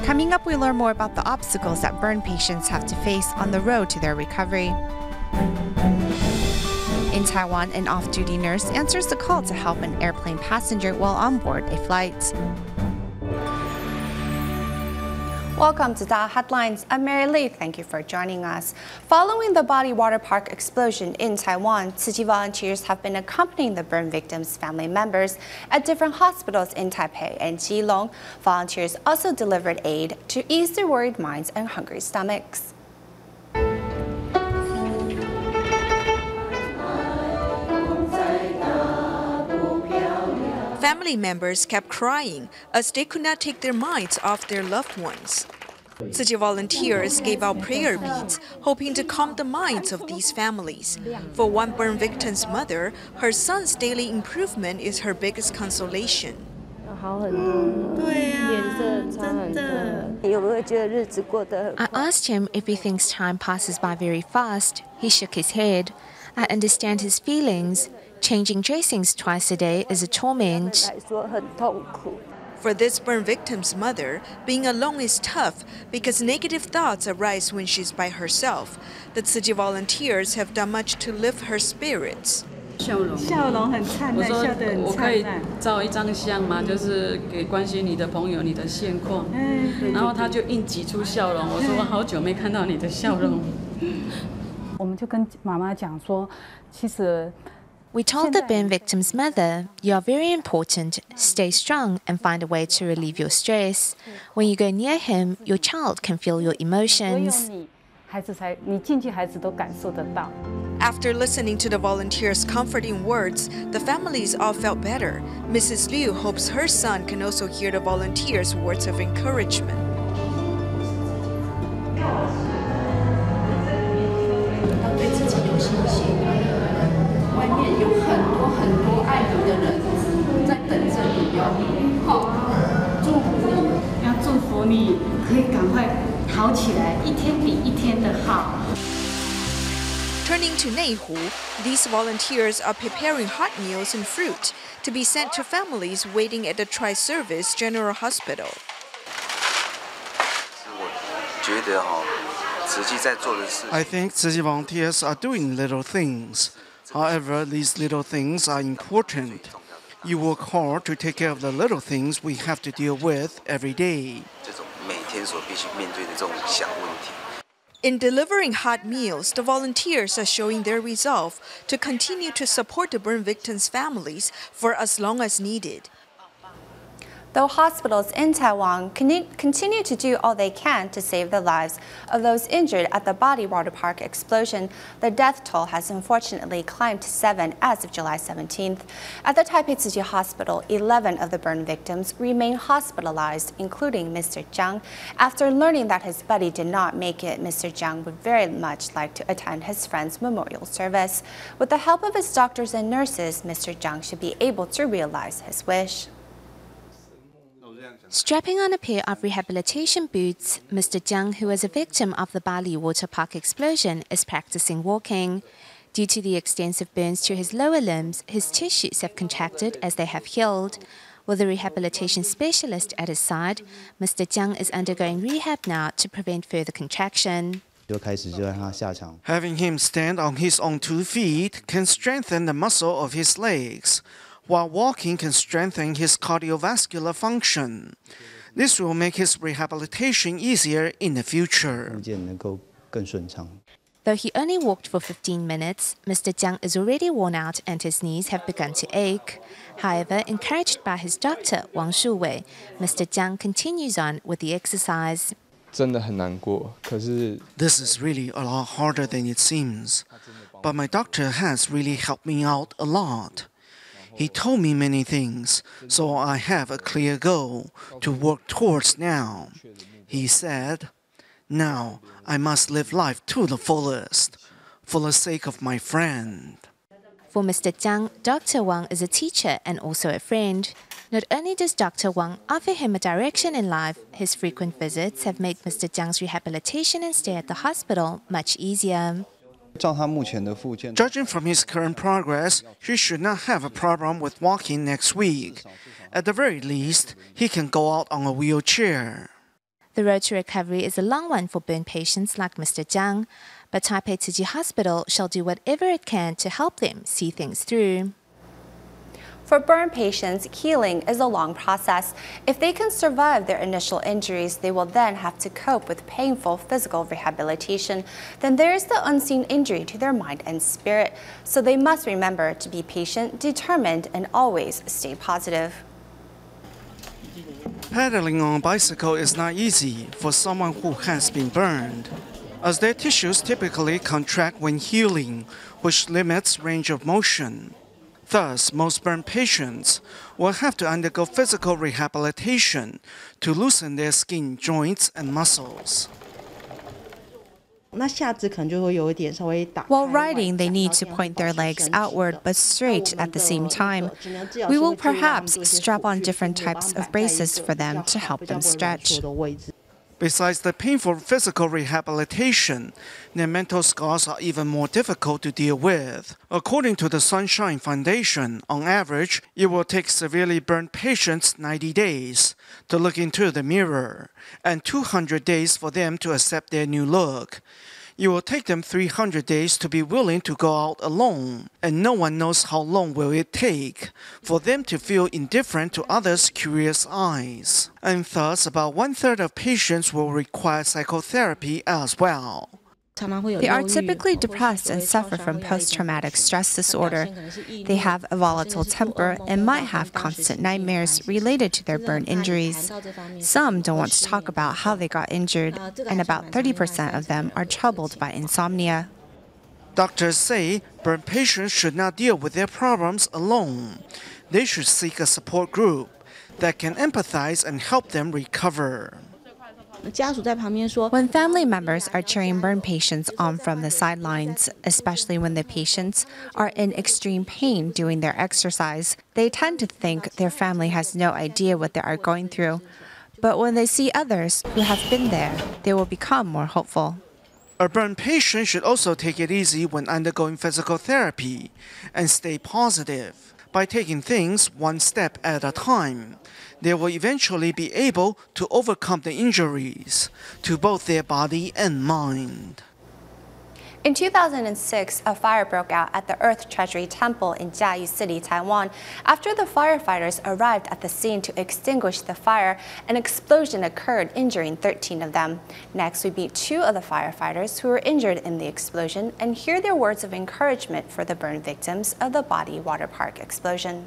Coming up, we learn more about the obstacles that burn patients have to face on the road to their recovery. In Taiwan, an off-duty nurse answers the call to help an airplane passenger while on board a flight. Welcome to DaAi Headlines. I'm Mary Lee. Thank you for joining us. Following the body water park explosion in Taiwan, Tzu Chi volunteers have been accompanying the burn victims' family members at different hospitals in Taipei and Keelung. Volunteers also delivered aid to ease their worried minds and hungry stomachs. Family members kept crying as they could not take their minds off their loved ones. Tzu Chi volunteers gave out prayer beads, hoping to calm the minds of these families. For one burn victim's mother, her son's daily improvement is her biggest consolation. I asked him if he thinks time passes by very fast. He shook his head. I understand his feelings. Changing dressings twice a day is a torment. For this burn victim's mother, being alone is tough because negative thoughts arise when she's by herself. The Tzu Chi volunteers have done much to lift her spirits. 笑容很灿烂，笑得很灿烂。照一张相嘛，就是给关心你的朋友你的现况，然后他就硬挤出笑容。我说我好久没看到你的笑容。我们就跟妈妈讲说，其实。 We told the burn victim's mother, "You are very important. Stay strong and find a way to relieve your stress. When you go near him, your child can feel your emotions." After listening to the volunteers' comforting words, the families all felt better. Mrs. Liu hopes her son can also hear the volunteers' words of encouragement. 外面有很多爱你的人在等着你哦，好，祝福你，要祝福你可以赶快好起来，一天比一天的好。 Turning to Neihu, these volunteers are preparing hot meals and fruit to be sent to families waiting at the Tri-Service General Hospital. I think Tzu Chi volunteers are doing little things. However, these little things are important. You work hard to take care of the little things we have to deal with every day. In delivering hot meals, the volunteers are showing their resolve to continue to support the burn victims' families for as long as needed. Though hospitals in Taiwan continue to do all they can to save the lives of those injured at the body water park explosion, the death toll has unfortunately climbed to 7 as of July 17th. At the Taipei Tzu Chi Hospital, 11 of the burn victims remain hospitalized, including Mr. Jiang. After learning that his buddy did not make it, Mr. Jiang would very much like to attend his friend's memorial service. With the help of his doctors and nurses, Mr. Jiang should be able to realize his wish. Strapping on a pair of rehabilitation boots, Mr. Jiang, who was a victim of the Bali water park explosion, is practicing walking. Due to the extensive burns to his lower limbs, his tissues have contracted as they have healed. With a rehabilitation specialist at his side, Mr. Jiang is undergoing rehab now to prevent further contraction. Having him stand on his own 2 feet can strengthen the muscle of his legs, while walking can strengthen his cardiovascular function. This will make his rehabilitation easier in the future. Though he only walked for 15 minutes, Mr. Jiang is already worn out and his knees have begun to ache. However, encouraged by his doctor, Wang Shuwei, Mr. Jiang continues on with the exercise. This is really a lot harder than it seems, but my doctor has really helped me out a lot. He told me many things, so I have a clear goal to work towards now. He said, "Now I must live life to the fullest, for the sake of my friend." For Mr. Jiang, Dr. Wang is a teacher and also a friend. Not only does Dr. Wang offer him a direction in life, his frequent visits have made Mr. Jiang's rehabilitation and stay at the hospital much easier. Judging from his current progress, he should not have a problem with walking next week. At the very least, he can go out on a wheelchair. The road to recovery is a long one for burn patients like Mr. Jiang, but Taipei Tsuji Hospital shall do whatever it can to help them see things through. For burn patients, healing is a long process. If they can survive their initial injuries, they will then have to cope with painful physical rehabilitation. Then there is the unseen injury to their mind and spirit. So they must remember to be patient, determined, and always stay positive. Pedaling on a bicycle is not easy for someone who has been burned, as their tissues typically contract when healing, which limits range of motion. Thus, most burn patients will have to undergo physical rehabilitation to loosen their skin, joints, and muscles. While riding, they need to point their legs outward but straight at the same time. We will perhaps strap on different types of braces for them to help them stretch. Besides the painful physical rehabilitation, their mental scars are even more difficult to deal with. According to the Sunshine Foundation, on average, it will take severely burned patients 90 days to look into the mirror, and 200 days for them to accept their new look. It will take them 300 days to be willing to go out alone, and no one knows how long will it take for them to feel indifferent to others' curious eyes. And thus, about 1/3 of patients will require psychotherapy as well. They are typically depressed and suffer from post-traumatic stress disorder. They have a volatile temper and might have constant nightmares related to their burn injuries. Some don't want to talk about how they got injured, and about 30% of them are troubled by insomnia. Doctors say burn patients should not deal with their problems alone. They should seek a support group that can empathize and help them recover. When family members are cheering burn patients on from the sidelines, especially when the patients are in extreme pain doing their exercise, they tend to think their family has no idea what they are going through. But when they see others who have been there, they will become more hopeful. A burn patient should also take it easy when undergoing physical therapy and stay positive. By taking things one step at a time, they will eventually be able to overcome the injuries to both their body and mind. In 2006, a fire broke out at the Earth Treasury Temple in Jiayu City, Taiwan. After the firefighters arrived at the scene to extinguish the fire, an explosion occurred, injuring 13 of them. Next, we meet 2 of the firefighters who were injured in the explosion and hear their words of encouragement for the burn victims of the Body Water Park explosion.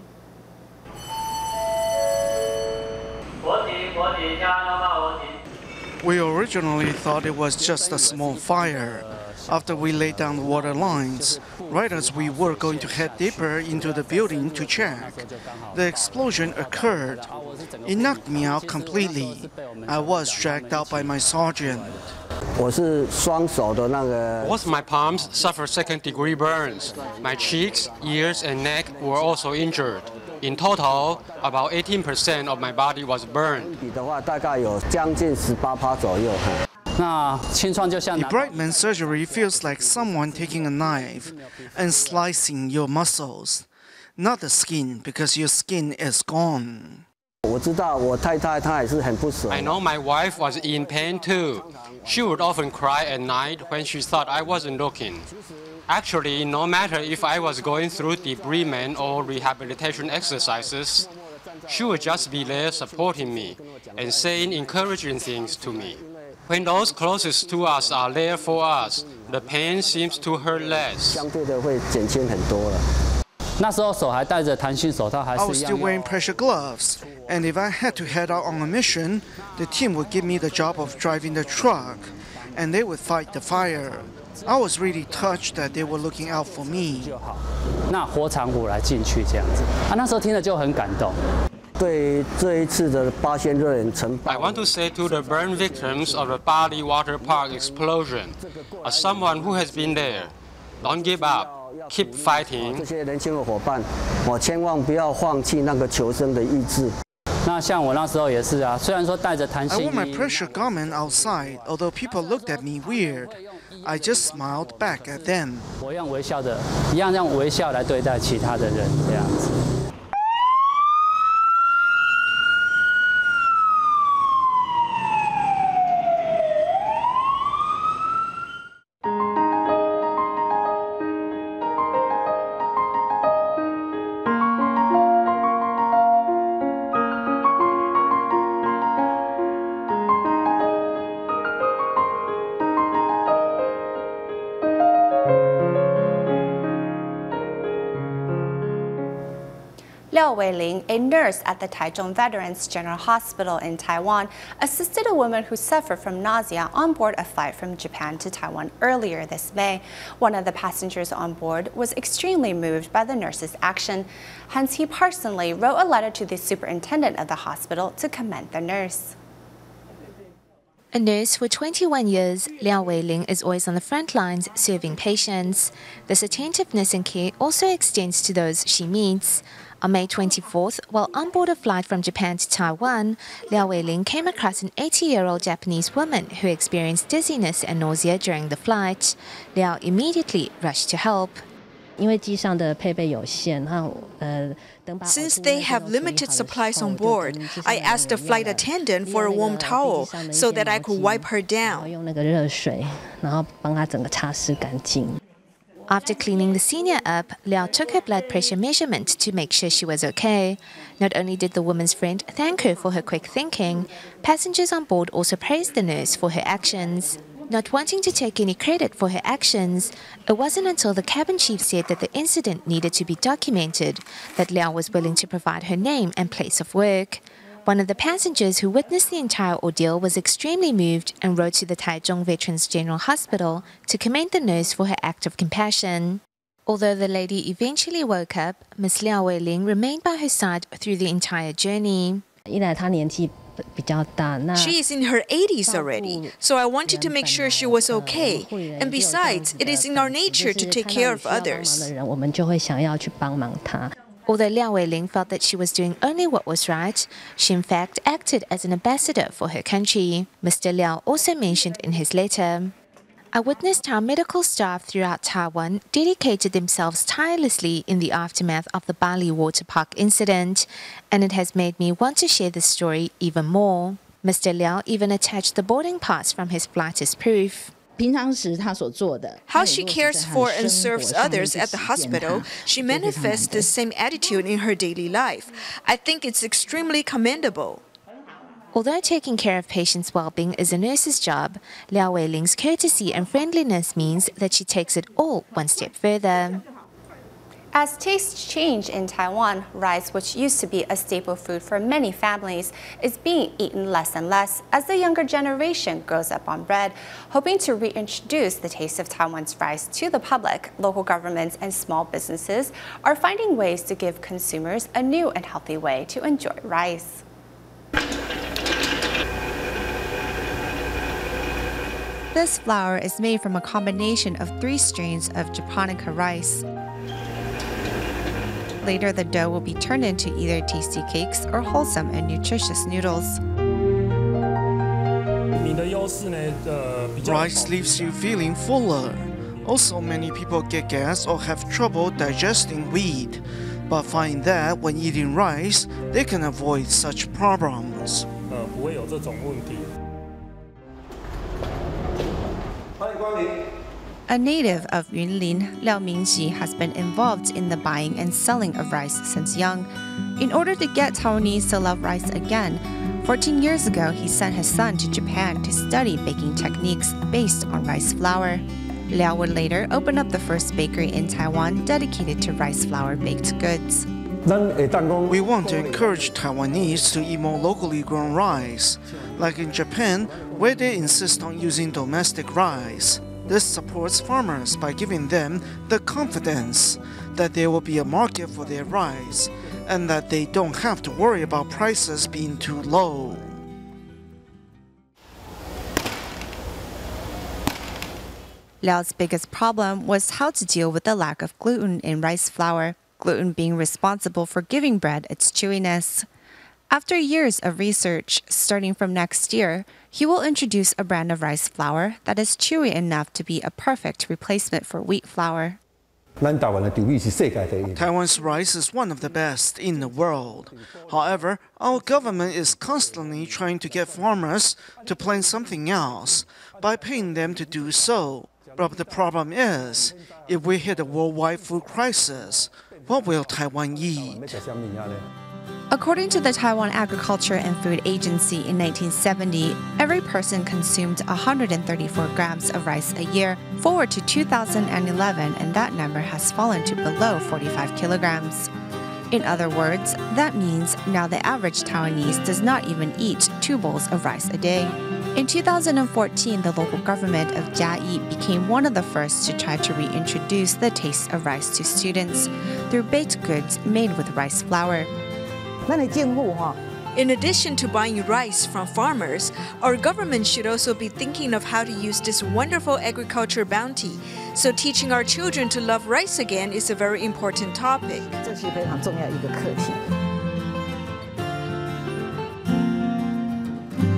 We originally thought it was just a small fire. After we laid down the water lines, right as we were going to head deeper into the building to check, the explosion occurred. It knocked me out completely. I was dragged out by my sergeant. Both my palms suffered second-degree burns. My cheeks, ears, and neck were also injured. In total, about 18% of my body was burned. Debridement surgery feels like someone taking a knife and slicing your muscles, not the skin, because your skin is gone. I know my wife was in pain too. She would often cry at night when she thought I wasn't looking. Actually, no matter if I was going through debridement or rehabilitation exercises, she would just be there supporting me and saying encouraging things to me. When those closest to us are there for us, the pain seems to hurt less. I was still wearing pressure gloves, and if I had to head out on a mission, the team would give me the job of driving the truck, and they would fight the fire. I was really touched that they were looking out for me. I want to say to the burn victims of the Body Water Park explosion, as someone who has been there, don't give up. Keep fighting. I wore my pressure garment outside, although people looked at me weird. I just smiled back at them. Weiling, a nurse at the Taichung Veterans General Hospital in Taiwan, assisted a woman who suffered from nausea on board a flight from Japan to Taiwan earlier this May. One of the passengers on board was extremely moved by the nurse's action. Hence, he personally wrote a letter to the superintendent of the hospital to commend the nurse. A nurse for 21 years, Liao Weiling is always on the front lines serving patients. This attentiveness and care also extends to those she meets. On May 24th, while on board a flight from Japan to Taiwan, Liao Weiling came across an 80-year-old Japanese woman who experienced dizziness and nausea during the flight. Liao immediately rushed to help. Since they have limited supplies on board, I asked the flight attendant for a warm towel so that I could wipe her down. After cleaning the senior up, Liao took her blood pressure measurement to make sure she was okay. Not only did the woman's friend thank her for her quick thinking, passengers on board also praised the nurse for her actions. Not wanting to take any credit for her actions, it wasn't until the cabin chief said that the incident needed to be documented that Liao was willing to provide her name and place of work. One of the passengers who witnessed the entire ordeal was extremely moved and wrote to the Taichung Veterans General Hospital to commend the nurse for her act of compassion. Although the lady eventually woke up, Ms. Liao Weiling remained by her side through the entire journey. She is in her 80s already, so I wanted to make sure she was okay. And besides, it is in our nature to take care of others. Although Liao Weiling felt that she was doing only what was right, she in fact acted as an ambassador for her country. Mr. Liao also mentioned in his letter, "I witnessed how medical staff throughout Taiwan dedicated themselves tirelessly in the aftermath of the Bali water park incident, and it has made me want to share this story even more." Mr. Liao even attached the boarding pass from his flight as proof. How she cares for and serves others at the hospital, she manifests the same attitude in her daily life. I think it's extremely commendable. Although taking care of patients' well-being is a nurse's job, Liao Weiling's courtesy and friendliness means that she takes it all one step further. As tastes change in Taiwan, rice, which used to be a staple food for many families, is being eaten less and less as the younger generation grows up on bread. Hoping to reintroduce the taste of Taiwan's rice to the public, local governments and small businesses are finding ways to give consumers a new and healthy way to enjoy rice. This flour is made from a combination of 3 strains of japonica rice. Later, the dough will be turned into either tasty cakes or wholesome and nutritious noodles. Rice leaves you feeling fuller. Also, many people get gas or have trouble digesting wheat, but find that when eating rice, they can avoid such problems. A native of Yunlin, Liao Mingji has been involved in the buying and selling of rice since young. In order to get Taiwanese to love rice again, 14 years ago he sent his son to Japan to study baking techniques based on rice flour. Liao would later open up the first bakery in Taiwan dedicated to rice flour baked goods. We want to encourage Taiwanese to eat more locally grown rice, like in Japan, where they insist on using domestic rice. This supports farmers by giving them the confidence that there will be a market for their rice and that they don't have to worry about prices being too low. Liao's biggest problem was how to deal with the lack of gluten in rice flour, gluten being responsible for giving bread its chewiness. After years of research, starting from next year, he will introduce a brand of rice flour that is chewy enough to be a perfect replacement for wheat flour. Taiwan's rice is one of the best in the world. However, our government is constantly trying to get farmers to plant something else by paying them to do so. But the problem is, if we hit a worldwide food crisis, what will Taiwan eat? According to the Taiwan Agriculture and Food Agency in 1970, every person consumed 134 grams of rice a year. Forward to 2011, and that number has fallen to below 45 kilograms. In other words, that means now the average Taiwanese does not even eat 2 bowls of rice a day. In 2014, the local government of DaAi became one of the first to try to reintroduce the taste of rice to students through baked goods made with rice flour. In addition to buying rice from farmers, our government should also be thinking of how to use this wonderful agriculture bounty. So teaching our children to love rice again is a very important topic.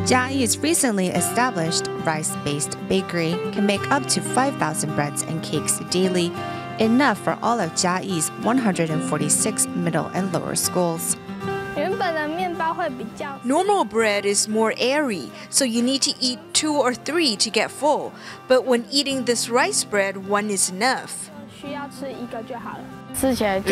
DaAi's recently established rice-based bakery can make up to 5,000 breads and cakes daily, enough for all of DaAi's 146 middle and lower schools. Normal bread is more airy, so you need to eat 2 or 3 to get full. But when eating this rice bread, 1 is enough. It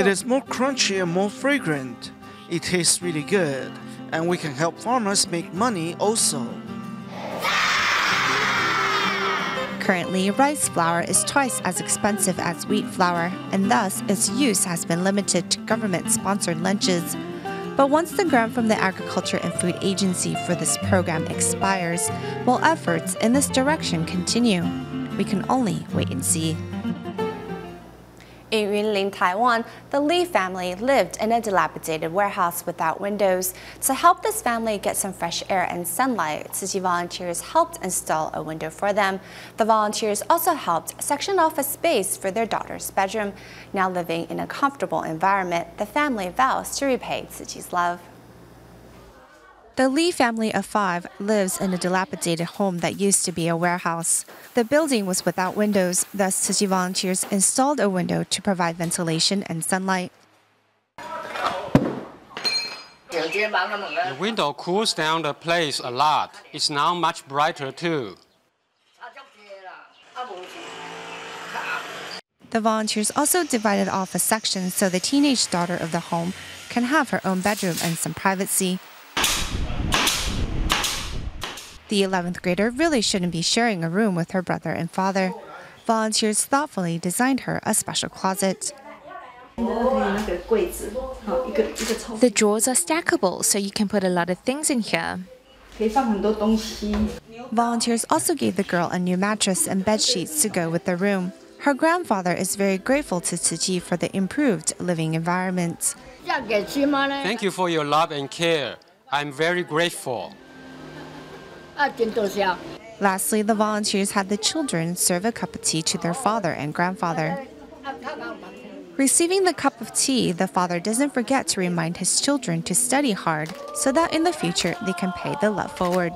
is more crunchy and more fragrant. It tastes really good, and we can help farmers make money also. Currently, rice flour is twice as expensive as wheat flour, and thus its use has been limited to government-sponsored lunches. But once the grant from the Agriculture and Food Agency for this program expires, will efforts in this direction continue? We can only wait and see. In Yunlin, Taiwan, the Li family lived in a dilapidated warehouse without windows. To help this family get some fresh air and sunlight, Tzu Chi volunteers helped install a window for them. The volunteers also helped section off a space for their daughter's bedroom. Now living in a comfortable environment, the family vows to repay Tzu Chi's love. The Li family of 5 lives in a dilapidated home that used to be a warehouse. The building was without windows, thus Tzu Chi volunteers installed a window to provide ventilation and sunlight. The window cools down the place a lot. It's now much brighter too. The volunteers also divided off a section so the teenage daughter of the home can have her own bedroom and some privacy. The 11th grader really shouldn't be sharing a room with her brother and father. Volunteers thoughtfully designed her a special closet. The drawers are stackable, so you can put a lot of things in here. Volunteers also gave the girl a new mattress and bed sheets to go with the room. Her grandfather is very grateful to Tzu Chi for the improved living environment. Thank you for your love and care. I'm very grateful. Lastly, the volunteers had the children serve a cup of tea to their father and grandfather. Receiving the cup of tea, the father doesn't forget to remind his children to study hard so that in the future they can pay the love forward.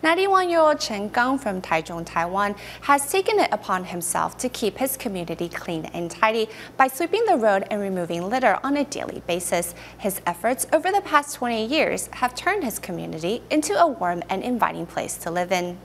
91-year-old Chen Gang from Taichung, Taiwan, has taken it upon himself to keep his community clean and tidy by sweeping the road and removing litter on a daily basis. His efforts over the past 20 years have turned his community into a warm and inviting place to live in.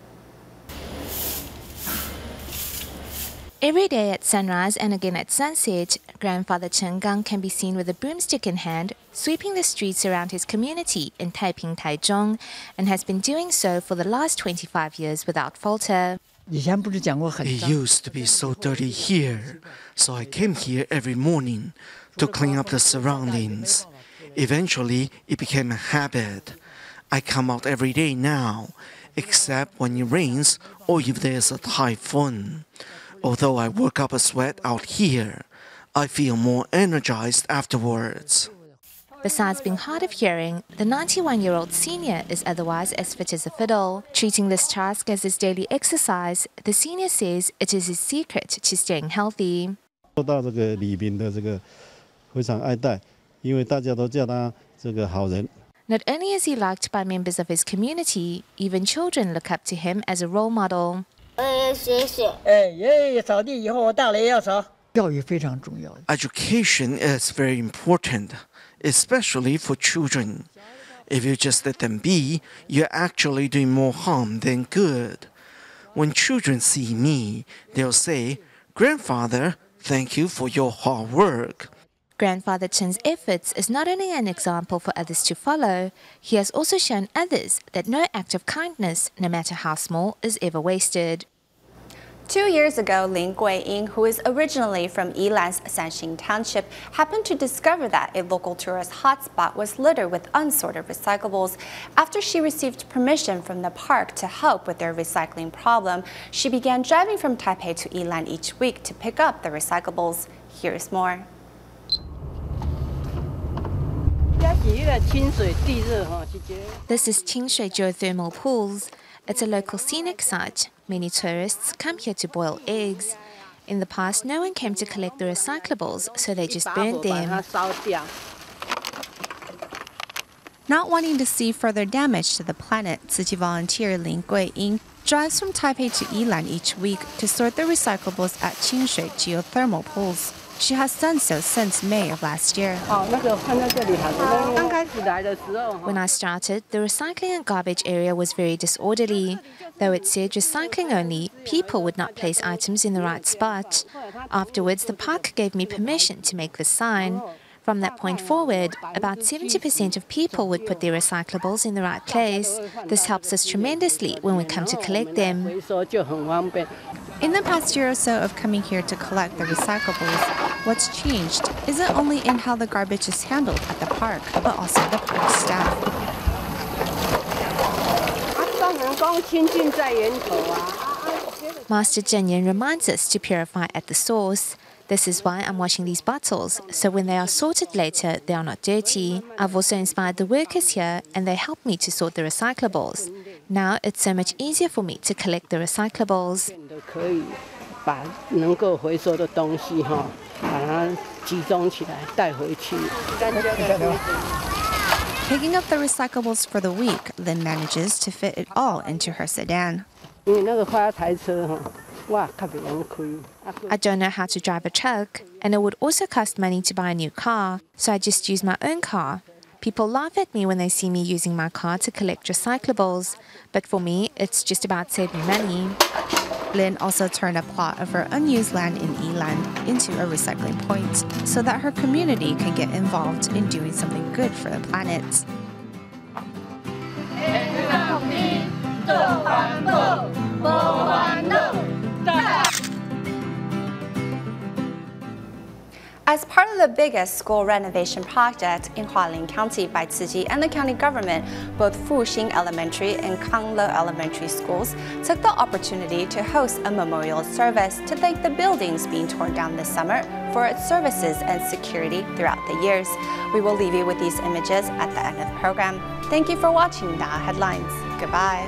Every day at sunrise and again at sunset, Grandfather Chen Gang can be seen with a broomstick in hand, sweeping the streets around his community in Taiping, Taichung, and has been doing so for the last 25 years without falter. It used to be so dirty here, so I came here every morning to clean up the surroundings. Eventually, it became a habit. I come out every day now, except when it rains or if there's a typhoon. Although I work up a sweat out here, I feel more energized afterwards. Besides being hard of hearing, the 91-year-old senior is otherwise as fit as a fiddle. Treating this task as his daily exercise, the senior says it is his secret to staying healthy. Not only is he liked by members of his community, even children look up to him as a role model. Education is very important, especially for children. If you just let them be, you're actually doing more harm than good. When children see me, they'll say, "Grandfather, thank you for your hard work." Grandfather Chen's efforts is not only an example for others to follow, he has also shown others that no act of kindness, no matter how small, is ever wasted. 2 years ago, Lin Guiying, who is originally from Yilan's Sanxing Township, happened to discover that a local tourist hotspot was littered with unsorted recyclables. After she received permission from the park to help with their recycling problem, she began driving from Taipei to Yilan each week to pick up the recyclables. Here's more. This is Qingshui Geothermal Pools. It's a local scenic site. Many tourists come here to boil eggs. In the past, no one came to collect the recyclables, so they just burned them. Not wanting to see further damage to the planet, Tzu Chi volunteer Lin Guiying drives from Taipei to Yilan each week to sort the recyclables at Qingshui Geothermal Pools. She has done so since May of last year. When I started, the recycling and garbage area was very disorderly. Though it said recycling only, people would not place items in the right spot. Afterwards, the park gave me permission to make this sign. From that point forward, about 70% of people would put their recyclables in the right place. This helps us tremendously when we come to collect them. In the past year or so of coming here to collect the recyclables, what's changed isn't only in how the garbage is handled at the park, but also the park staff. Master Zhen Yan reminds us to purify at the source. This is why I'm washing these bottles, so when they are sorted later, they are not dirty. I've also inspired the workers here, and they help me to sort the recyclables. Now it's so much easier for me to collect the recyclables. Picking up the recyclables for the week, Lin manages to fit it all into her sedan. I don't know how to drive a truck, and it would also cost money to buy a new car, so I just use my own car. People laugh at me when they see me using my car to collect recyclables, but for me, it's just about saving money. Lin also turned a plot of her unused land in Yilan into a recycling point so that her community can get involved in doing something good for the planet. As part of the biggest school renovation project in Hualien County by Tzu Chi and the county government, both Fuxing Elementary and Kanglo Elementary schools took the opportunity to host a memorial service to thank the buildings being torn down this summer for its services and security throughout the years. We will leave you with these images at the end of the program. Thank you for watching DaAi Headlines. Goodbye.